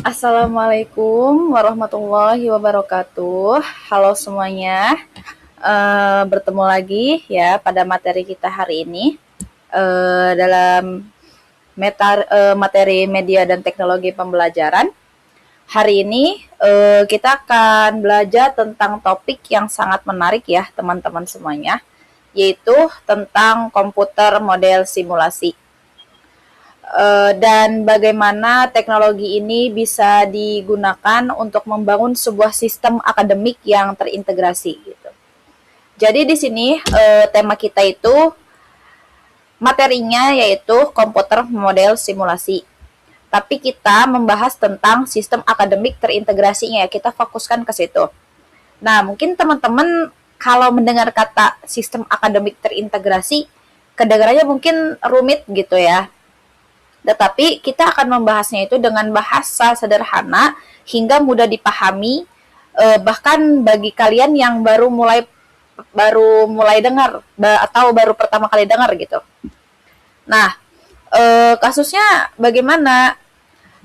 Assalamualaikum warahmatullahi wabarakatuh. Halo semuanya, bertemu lagi ya pada materi kita hari ini dalam materi media dan teknologi pembelajaran. Hari ini kita akan belajar tentang topik yang sangat menarik ya teman-teman semuanya, yaitu tentang komputer model simulasi. Dan bagaimana teknologi ini bisa digunakan untuk membangun sebuah sistem akademik yang terintegrasi gitu. Jadi di sini tema kita itu materinya yaitu komputer model simulasi. Tapi kita membahas tentang sistem akademik terintegrasinya ya, kita fokuskan ke situ. Nah, mungkin teman-teman kalau mendengar kata sistem akademik terintegrasi, kedengarannya mungkin rumit gitu ya. Tetapi kita akan membahasnya itu dengan bahasa sederhana hingga mudah dipahami, bahkan bagi kalian yang baru mulai dengar atau baru pertama kali dengar gitu. Nah, kasusnya bagaimana?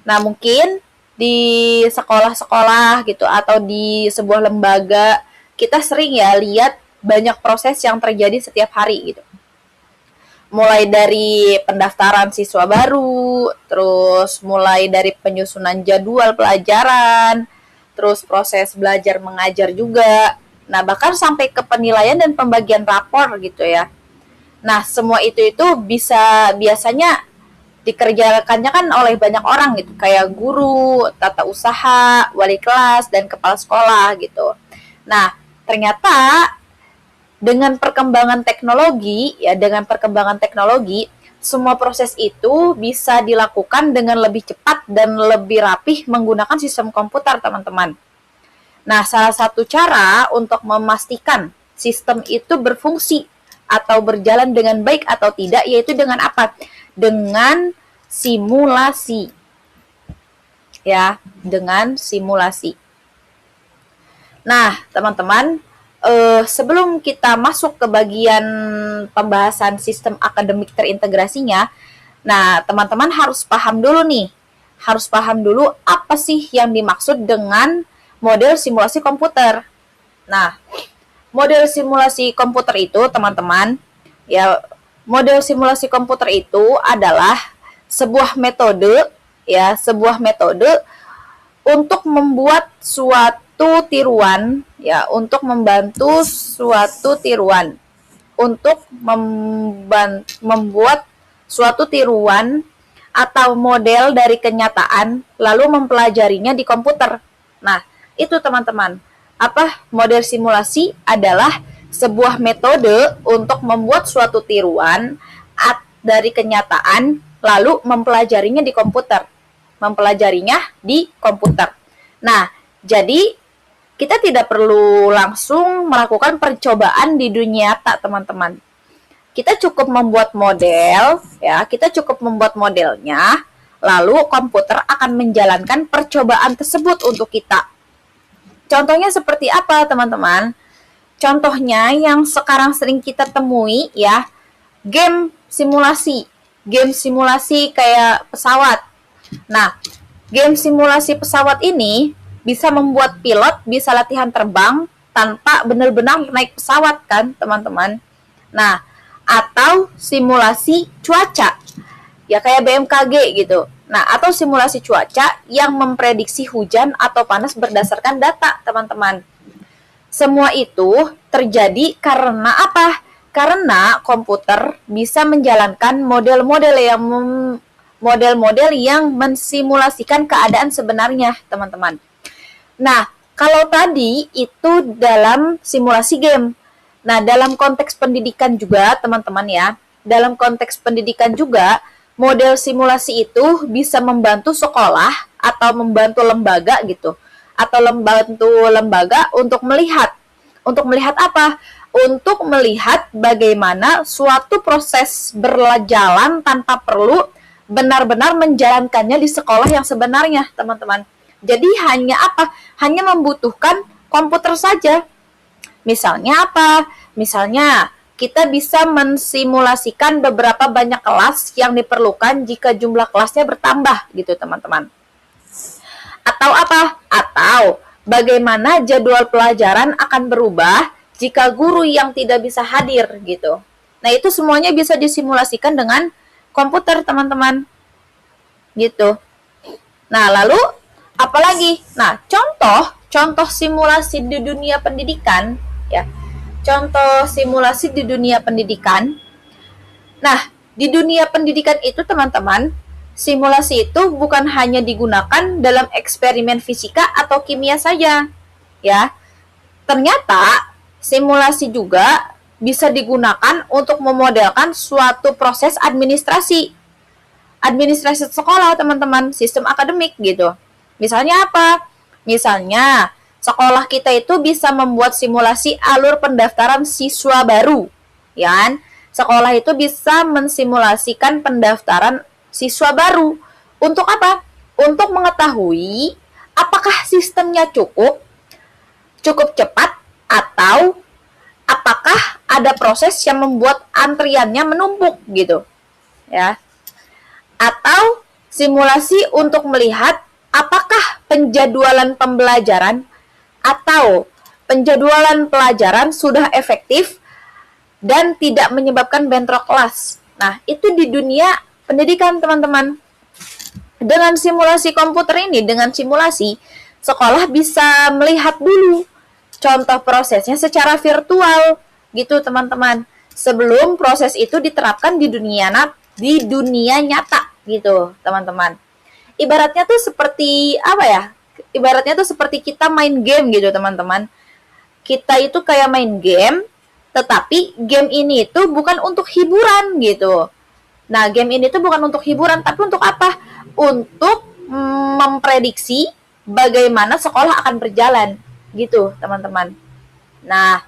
Nah, mungkin di sekolah-sekolah gitu atau di sebuah lembaga kita sering ya lihat banyak proses yang terjadi setiap hari gitu, mulai dari pendaftaran siswa baru, terus mulai dari penyusunan jadwal pelajaran, terus proses belajar mengajar juga. Nah, bahkan sampai ke penilaian dan pembagian rapor gitu ya. Nah, semua itu biasanya dikerjakannya kan oleh banyak orang gitu, kayak guru, tata usaha, wali kelas, dan kepala sekolah gitu. Nah, ternyata dengan perkembangan teknologi, semua proses itu bisa dilakukan dengan lebih cepat dan lebih rapih menggunakan sistem komputer, teman-teman. Nah, salah satu cara untuk memastikan sistem itu berfungsi atau berjalan dengan baik atau tidak, yaitu dengan apa? Dengan simulasi. Ya, dengan simulasi. Nah, teman-teman, sebelum kita masuk ke bagian pembahasan sistem akademik terintegrasinya, nah teman-teman harus paham dulu nih, harus paham dulu apa sih yang dimaksud dengan model simulasi komputer. Nah, model simulasi komputer itu teman-teman, ya model simulasi komputer itu adalah sebuah metode untuk membuat suatu tiruan ya, untuk membantu suatu tiruan untuk membuat suatu tiruan atau model dari kenyataan lalu mempelajarinya di komputer. Nah, itu teman-teman. Apa model simulasi adalah sebuah metode untuk membuat suatu tiruan dari kenyataan lalu mempelajarinya di komputer. Nah, jadi kita tidak perlu langsung melakukan percobaan di dunia nyata, teman-teman. Kita cukup membuat model, ya, kita cukup membuat modelnya, lalu komputer akan menjalankan percobaan tersebut untuk kita. Contohnya seperti apa, teman-teman? Contohnya yang sekarang sering kita temui ya, game simulasi. Game simulasi kayak pesawat. Nah, game simulasi pesawat ini bisa membuat pilot bisa latihan terbang tanpa benar-benar naik pesawat kan, teman-teman. Nah, atau simulasi cuaca. Ya kayak BMKG gitu. Nah, atau simulasi cuaca yang memprediksi hujan atau panas berdasarkan data, teman-teman. Semua itu terjadi karena apa? Karena komputer bisa menjalankan model-model yang mensimulasikan keadaan sebenarnya, teman-teman. Nah, kalau tadi itu dalam simulasi game. Nah, dalam konteks pendidikan juga, teman-teman ya, dalam konteks pendidikan juga, model simulasi itu bisa membantu sekolah atau membantu lembaga gitu, atau membantu lembaga untuk melihat apa? Untuk melihat bagaimana suatu proses berjalan tanpa perlu benar-benar menjalankannya di sekolah yang sebenarnya, teman-teman. Jadi hanya apa? Hanya membutuhkan komputer saja. Misalnya apa? Misalnya kita bisa mensimulasikan beberapa banyak kelas yang diperlukan jika jumlah kelasnya bertambah gitu, teman-teman. Atau apa? Atau bagaimana jadwal pelajaran akan berubah jika guru yang tidak bisa hadir gitu. Nah, itu semuanya bisa disimulasikan dengan komputer, teman-teman. Gitu. Nah, lalu apalagi? Nah, contoh simulasi di dunia pendidikan ya. Contoh simulasi di dunia pendidikan. Nah, di dunia pendidikan itu teman-teman, simulasi itu bukan hanya digunakan dalam eksperimen fisika atau kimia saja, ya. Ternyata simulasi juga bisa digunakan untuk memodelkan suatu proses administrasi. Administrasi sekolah, teman-teman, sistem akademik gitu. Misalnya apa? Misalnya, sekolah kita itu bisa membuat simulasi alur pendaftaran siswa baru, ya kan? Sekolah itu bisa mensimulasikan pendaftaran siswa baru. Untuk apa? Untuk mengetahui apakah sistemnya cukup cepat, atau apakah ada proses yang membuat antriannya menumpuk gitu. Ya. Atau simulasi untuk melihat apakah penjadwalan pembelajaran atau penjadwalan pelajaran sudah efektif dan tidak menyebabkan bentrok kelas. Nah, itu di dunia pendidikan, teman-teman. Dengan simulasi komputer ini, dengan simulasi, sekolah bisa melihat dulu contoh prosesnya secara virtual, gitu, teman-teman. Sebelum proses itu diterapkan di dunia nyata, gitu, teman-teman. Ibaratnya tuh seperti apa ya? Ibaratnya tuh seperti kita main game gitu, teman-teman. Kita itu kayak main game, tetapi game ini itu bukan untuk hiburan gitu. Nah, game ini tuh bukan untuk hiburan, tapi untuk apa? Untuk memprediksi bagaimana sekolah akan berjalan gitu, teman-teman. Nah,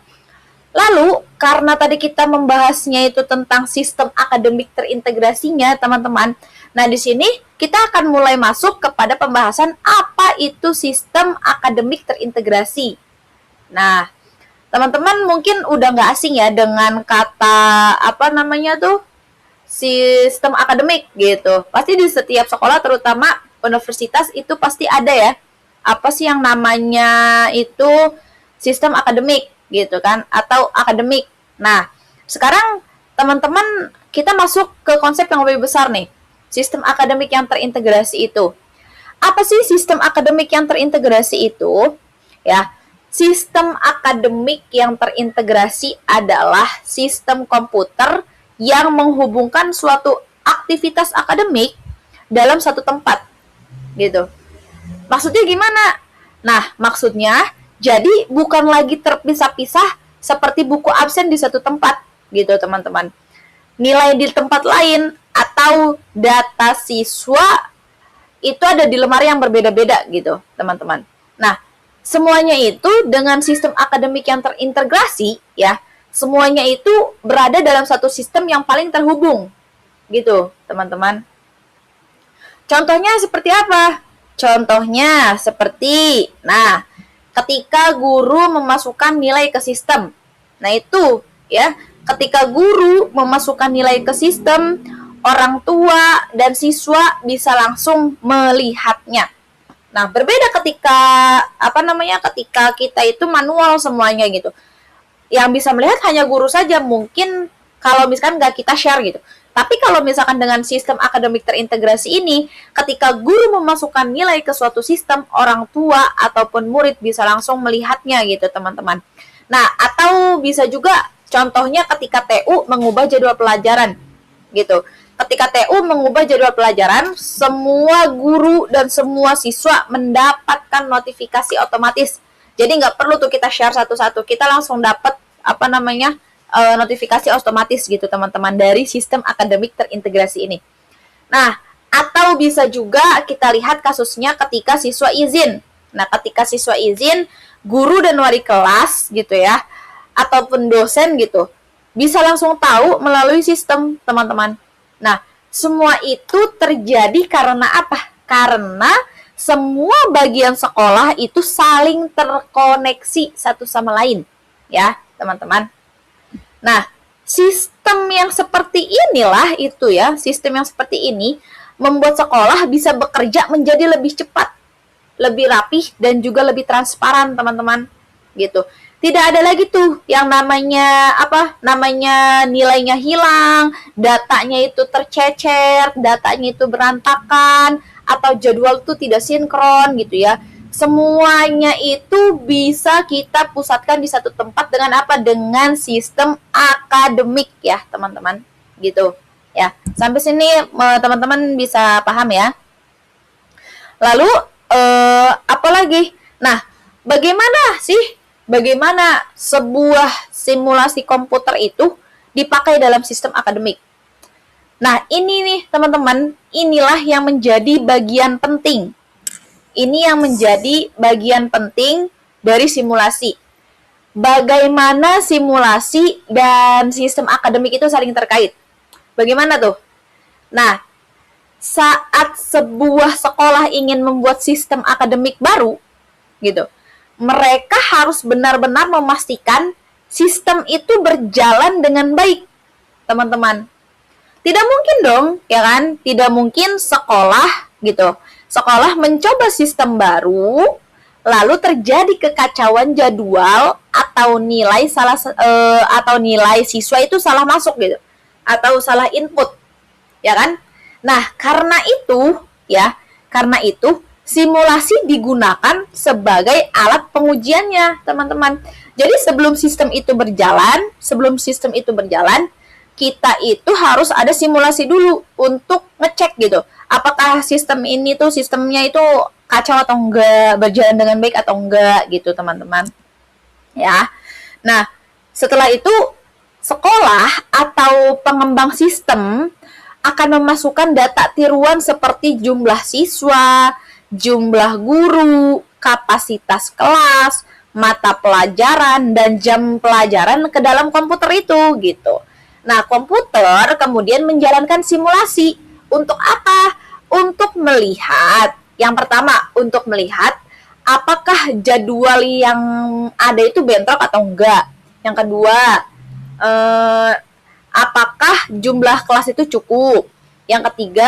lalu karena tadi kita membahasnya itu tentang sistem akademik terintegrasinya, teman-teman. Nah, di sini kita akan mulai masuk kepada pembahasan apa itu sistem akademik terintegrasi. Nah, teman-teman mungkin udah nggak asing ya dengan kata apa namanya tuh sistem akademik gitu. Pasti di setiap sekolah, terutama universitas, itu pasti ada ya. Apa sih yang namanya itu sistem akademik gitu kan, atau akademik. Nah, sekarang teman-teman kita masuk ke konsep yang lebih besar nih. Sistem akademik yang terintegrasi itu. Apa sih sistem akademik yang terintegrasi itu? Ya, sistem akademik yang terintegrasi adalah sistem komputer yang menghubungkan suatu aktivitas akademik dalam satu tempat. Gitu. Maksudnya gimana? Nah, maksudnya jadi bukan lagi terpisah-pisah seperti buku absen di satu tempat, gitu, teman-teman. Nilai di tempat lain atau data siswa itu ada di lemari yang berbeda-beda gitu, teman-teman. Nah, semuanya itu dengan sistem akademik yang terintegrasi ya, semuanya itu berada dalam satu sistem yang paling terhubung gitu, teman-teman. Contohnya seperti apa? Contohnya seperti, nah, ketika guru memasukkan nilai ke sistem. Nah, itu ya, ketika guru memasukkan nilai ke sistem, orang tua dan siswa bisa langsung melihatnya. Nah, berbeda ketika ketika kita itu manual semuanya gitu. Yang bisa melihat hanya guru saja, mungkin kalau misalkan nggak kita share gitu. Tapi kalau misalkan dengan sistem akademik terintegrasi ini, ketika guru memasukkan nilai ke suatu sistem, orang tua ataupun murid bisa langsung melihatnya gitu, teman-teman. Nah, atau bisa juga contohnya ketika TU mengubah jadwal pelajaran gitu. Ketika TU mengubah jadwal pelajaran, semua guru dan semua siswa mendapatkan notifikasi otomatis. Jadi nggak perlu tuh kita share satu-satu, kita langsung dapat notifikasi otomatis gitu, teman-teman, dari sistem akademik terintegrasi ini. Nah, atau bisa juga kita lihat kasusnya ketika siswa izin. Nah, ketika siswa izin, guru dan wali kelas gitu ya, ataupun dosen gitu, bisa langsung tahu melalui sistem, teman-teman. Nah, semua itu terjadi karena apa? Karena semua bagian sekolah itu saling terkoneksi satu sama lain, ya, teman-teman. Nah, sistem yang seperti inilah itu ya, sistem yang seperti ini membuat sekolah bisa bekerja menjadi lebih cepat. lebih rapih, dan juga lebih transparan, teman-teman. Gitu. Tidak ada lagi tuh yang namanya nilainya hilang, datanya itu tercecer, datanya itu berantakan, atau jadwal tuh tidak sinkron gitu ya. Semuanya itu bisa kita pusatkan di satu tempat dengan apa? Dengan sistem akademik ya, teman-teman. Gitu. Ya, sampai sini teman-teman bisa paham ya. Lalu apa lagi? Nah, bagaimana sebuah simulasi komputer itu dipakai dalam sistem akademik? Nah, ini nih teman-teman, inilah yang menjadi bagian penting. Ini yang menjadi bagian penting dari simulasi. Bagaimana simulasi dan sistem akademik itu saling terkait? Bagaimana tuh? Nah, saat sebuah sekolah ingin membuat sistem akademik baru, gitu, mereka harus benar-benar memastikan sistem itu berjalan dengan baik, teman-teman. Tidak mungkin dong, ya kan? Tidak mungkin sekolah mencoba sistem baru, lalu terjadi kekacauan jadwal atau nilai siswa itu salah masuk gitu, atau salah input, ya kan? Nah, karena itu simulasi digunakan sebagai alat pengujiannya, teman-teman. Jadi sebelum sistem itu berjalan, kita itu harus ada simulasi dulu untuk ngecek gitu. Apakah sistemnya itu kacau atau enggak, berjalan dengan baik atau enggak gitu, teman-teman. Ya. Nah, setelah itu sekolah atau pengembang sistem akan memasukkan data tiruan seperti jumlah siswa, jumlah guru, kapasitas kelas, mata pelajaran, dan jam pelajaran ke dalam komputer itu gitu. Nah, komputer kemudian menjalankan simulasi. Untuk apa? Untuk melihat, yang pertama, untuk melihat apakah jadwal yang ada itu bentrok atau enggak. Yang kedua, apakah jumlah kelas itu cukup. Yang ketiga,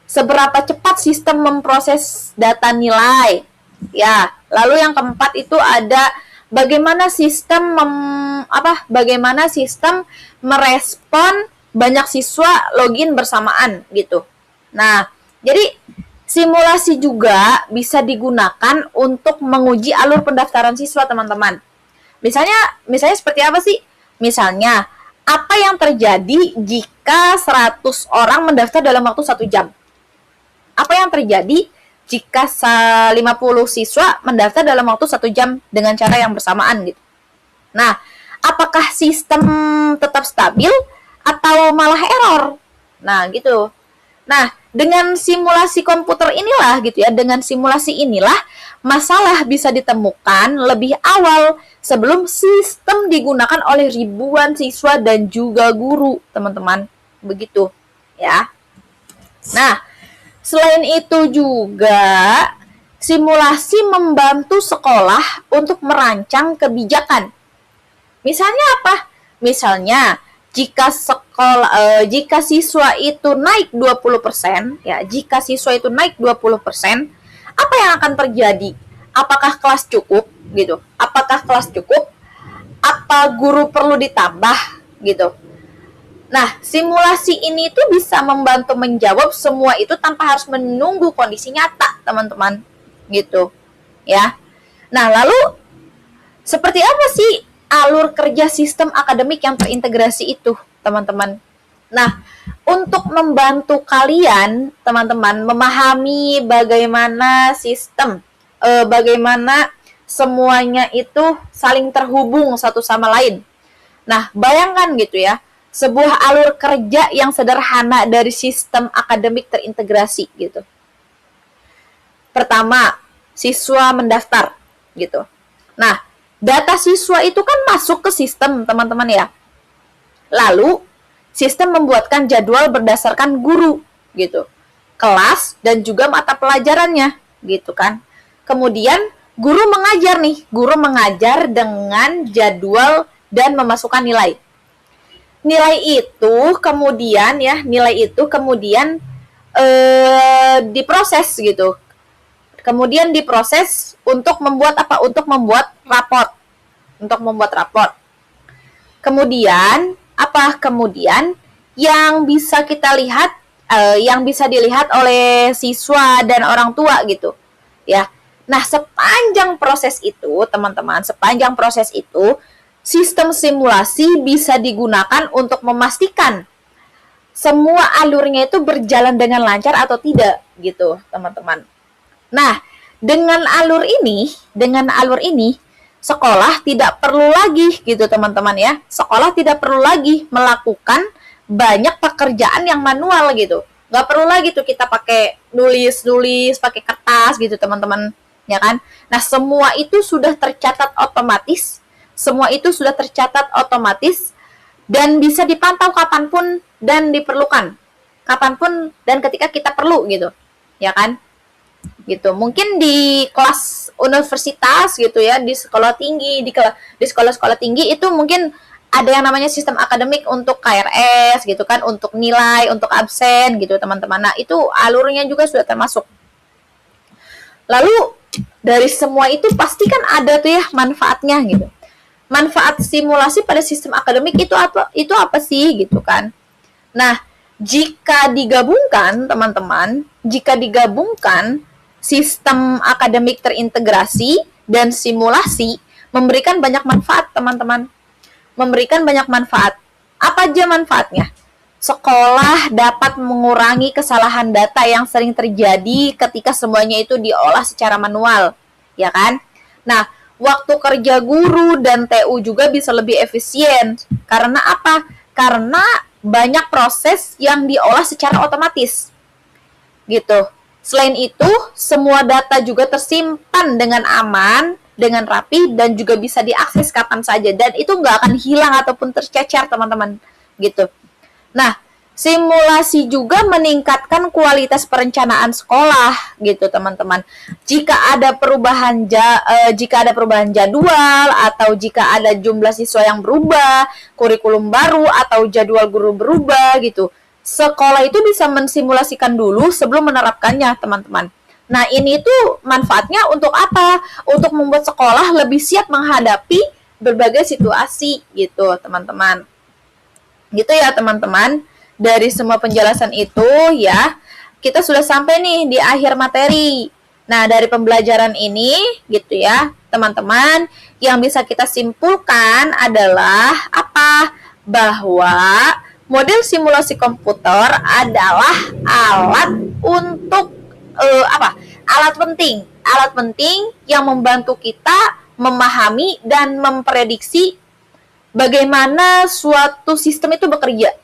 seberapa cepat sistem memproses data nilai. Ya, lalu yang keempat itu ada bagaimana sistem merespon banyak siswa login bersamaan gitu. Nah, jadi simulasi juga bisa digunakan untuk menguji alur pendaftaran siswa, teman-teman. Misalnya seperti apa sih? Misalnya, apa yang terjadi jika 100 orang mendaftar dalam waktu 1 jam? Apa yang terjadi jika 50 siswa mendaftar dalam waktu 1 jam dengan cara yang bersamaan gitu? Nah, apakah sistem tetap stabil atau malah error? Nah, gitu. Nah, dengan simulasi komputer inilah masalah bisa ditemukan lebih awal sebelum sistem digunakan oleh ribuan siswa dan juga guru, teman-teman. Begitu, ya. Nah, selain itu juga simulasi membantu sekolah untuk merancang kebijakan. Misalnya apa? Misalnya jika siswa itu naik 20%, ya, apa yang akan terjadi? Apakah kelas cukup gitu? Apa guru perlu ditambah gitu? Nah, simulasi ini tuh bisa membantu menjawab semua itu tanpa harus menunggu kondisi nyata, teman-teman. Gitu. Ya. Nah, lalu seperti apa sih alur kerja sistem akademik yang terintegrasi itu, teman-teman? Nah, untuk membantu kalian, teman-teman, memahami bagaimana bagaimana semuanya itu saling terhubung satu sama lain. Nah, bayangkan gitu ya, sebuah alur kerja yang sederhana dari sistem akademik terintegrasi gitu. Pertama, siswa mendaftar gitu. Nah, data siswa itu kan masuk ke sistem, teman-teman ya. Lalu, sistem membuatkan jadwal berdasarkan guru gitu, kelas dan juga mata pelajarannya gitu kan. Kemudian guru mengajar dengan jadwal dan memasukkan nilai. Nilai itu kemudian diproses gitu. kemudian diproses untuk membuat apa? Untuk membuat raport. Untuk membuat raport. Kemudian apa? Kemudian yang bisa kita lihat, yang bisa dilihat oleh siswa dan orang tua gitu, ya. Nah, sepanjang proses itu, teman-teman, sepanjang proses itu, sistem simulasi bisa digunakan untuk memastikan semua alurnya itu berjalan dengan lancar atau tidak, gitu, teman-teman. Nah, dengan alur ini, sekolah tidak perlu lagi, gitu, teman-teman ya. Sekolah tidak perlu lagi melakukan banyak pekerjaan yang manual gitu. Nggak perlu lagi tuh kita pakai nulis pakai kertas gitu, teman-teman, ya kan? Nah, semua itu sudah tercatat otomatis. Semua itu sudah tercatat otomatis dan bisa dipantau kapanpun dan diperlukan. Kapanpun dan ketika kita perlu gitu. Ya kan? Gitu. Mungkin di kelas universitas gitu ya, di sekolah tinggi, di sekolah-sekolah tinggi itu mungkin ada yang namanya sistem akademik untuk KRS gitu kan, untuk nilai, untuk absen gitu, teman-teman. Nah, itu alurnya juga sudah termasuk. Lalu dari semua itu pasti kan ada tuh ya manfaatnya gitu. Manfaat simulasi pada sistem akademik itu apa? Itu apa sih gitu kan? Nah, jika digabungkan, teman-teman, jika digabungkan sistem akademik terintegrasi dan simulasi memberikan banyak manfaat, teman-teman. Memberikan banyak manfaat. Apa aja manfaatnya? Sekolah dapat mengurangi kesalahan data yang sering terjadi ketika semuanya itu diolah secara manual, ya kan? Nah, waktu kerja guru dan TU juga bisa lebih efisien. Karena apa? Karena banyak proses yang diolah secara otomatis. Gitu. Selain itu, semua data juga tersimpan dengan aman, dengan rapi, dan juga bisa diakses kapan saja. Dan itu nggak akan hilang ataupun tercecer, teman-teman. Gitu. Nah, simulasi juga meningkatkan kualitas perencanaan sekolah, gitu, teman-teman. Jika ada perubahan jadwal, atau jika ada jumlah siswa yang berubah, kurikulum baru, atau jadwal guru berubah, gitu, sekolah itu bisa mensimulasikan dulu sebelum menerapkannya, teman-teman. Nah, ini tuh manfaatnya untuk apa? Untuk membuat sekolah lebih siap menghadapi berbagai situasi gitu, teman-teman. Gitu ya, teman-teman. Dari semua penjelasan itu ya, kita sudah sampai nih di akhir materi. Nah, dari pembelajaran ini gitu ya, teman-teman, yang bisa kita simpulkan adalah apa? Bahwa model simulasi komputer adalah alat untuk alat penting yang membantu kita memahami dan memprediksi bagaimana suatu sistem itu bekerja,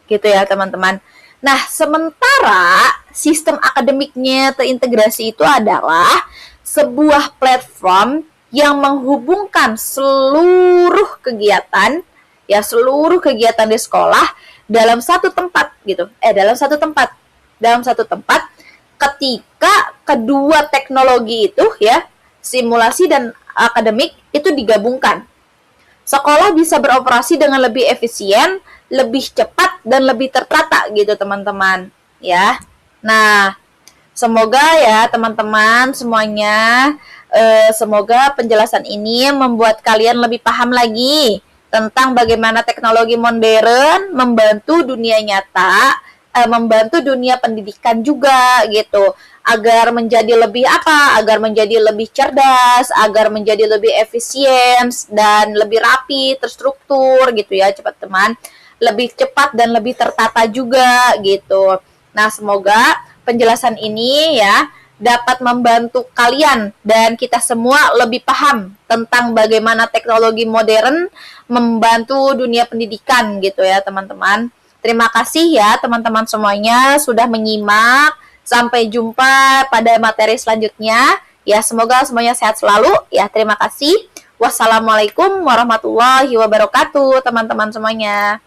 gitu ya, teman-teman. Nah, sementara sistem akademiknya terintegrasi itu adalah sebuah platform yang menghubungkan seluruh kegiatan di sekolah dalam satu tempat gitu. Dalam satu tempat ketika kedua teknologi itu ya, simulasi dan akademik itu digabungkan. Sekolah bisa beroperasi dengan lebih efisien, lebih cepat dan lebih tertata gitu, teman-teman, ya. Nah, semoga ya teman-teman semuanya, semoga penjelasan ini membuat kalian lebih paham lagi tentang bagaimana teknologi modern membantu dunia nyata, membantu dunia pendidikan juga gitu, agar menjadi lebih cerdas, agar menjadi lebih efisien dan lebih rapi, terstruktur gitu ya, teman, lebih cepat dan lebih tertata juga gitu. Nah, semoga penjelasan ini ya dapat membantu kalian dan kita semua lebih paham tentang bagaimana teknologi modern membantu dunia pendidikan gitu ya, teman-teman. Terima kasih ya teman-teman semuanya sudah menyimak. Sampai jumpa pada materi selanjutnya. Ya, semoga semuanya sehat selalu. Ya, terima kasih. Wassalamualaikum warahmatullahi wabarakatuh, teman-teman semuanya.